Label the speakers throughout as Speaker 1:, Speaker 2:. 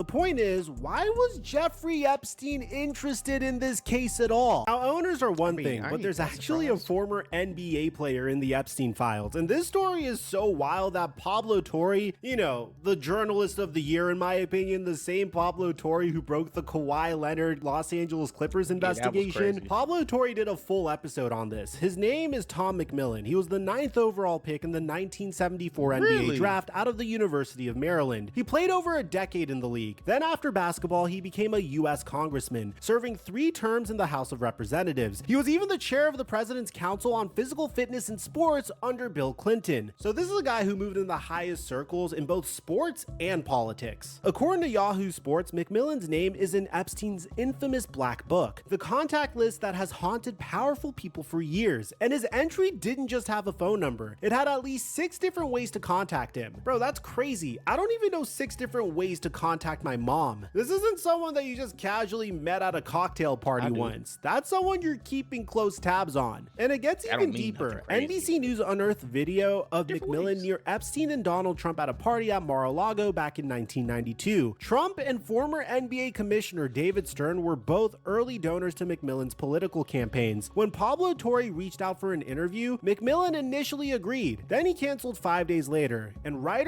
Speaker 1: point is, why was Jeffrey Epstein interested in this case at all? Now, owners are one thing, but there's actually a former NBA player in the Epstein files, and this story is so wild that Pablo Torre, you know, the journalist of the year in my opinion, the same Pablo Torre who broke the Kawhi Leonard Los Angeles Clippers investigation, Pablo Torre did a full episode on this. His name is Tom McMillan. He was the 9th overall pick in the 1974 NBA draft out of the University of Maryland. He played over a decade in the league. Then after basketball, he became a U.S. congressman, serving 3 terms in the House of Representatives. He was even the chair of the President's Council on Physical Fitness and Sports under Bill Clinton. So this is a guy who moved in the highest circles in both sports and politics. According to Yahoo Sports, McMillan's name is in Epstein's infamous Black Book, the contact list that has haunted powerful people for years. And his entry didn't just have a phone number. It had at least 6 different ways to contact him. Bro, that's crazy. I don't even know 6 different ways to contact my mom. This isn't someone that you just casually met at a cocktail party once. That's someone you're keeping close tabs on. And it gets even deeper. NBC News unearthed video of McMillan near Epstein and Donald Trump at a party at Mar-a-Lago back in 1992. Trump and former NBA Commissioner David Stern were both early donors to McMillan's political campaigns. When Pablo Torre reached out for an interview, McMillan initially agreed. Then he canceled 5 days later, and right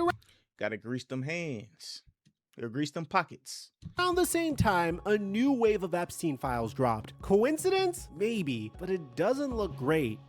Speaker 2: gotta grease them hands. Or grease them pockets.
Speaker 1: around the same time, a new wave of Epstein files dropped. Coincidence? Maybe, but it doesn't look great.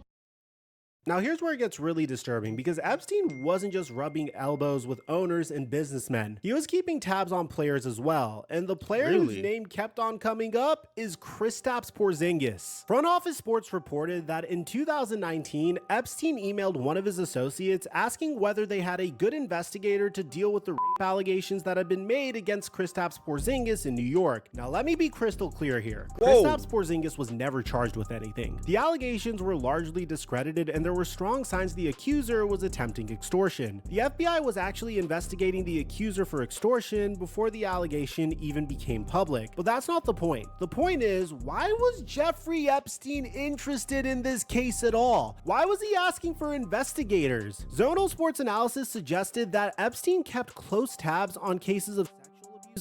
Speaker 1: Now here's where it gets really disturbing, because Epstein wasn't just rubbing elbows with owners and businessmen. He was keeping tabs on players as well, and the player whose name kept on coming up is Kristaps Porzingis. Front Office Sports reported that in 2019, Epstein emailed one of his associates asking whether they had a good investigator to deal with the rape allegations that had been made against Kristaps Porzingis in New York. Now let me be crystal clear here. Kristaps Porzingis was never charged with anything. The allegations were largely discredited, and there were strong signs the accuser was attempting extortion. The FBI was actually investigating the accuser for extortion before the allegation even became public. But that's not the point. The point is, why was Jeffrey Epstein interested in this case at all? Why was he asking for investigators? Zonal Sports Analysis suggested that Epstein kept close tabs on cases of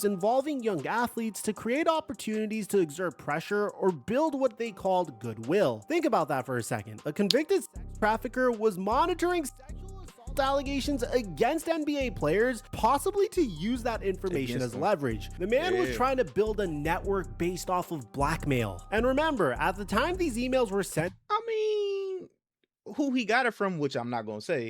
Speaker 1: involving young athletes to create opportunities to exert pressure or build what they called goodwill. Think about that for a second. A convicted sex trafficker was monitoring sexual assault allegations against NBA players, possibly to use that information as leverage. The man was trying to build a network based off of blackmail. And remember, at the time these emails were sent,
Speaker 2: I mean, who he got it from, which I'm not gonna say,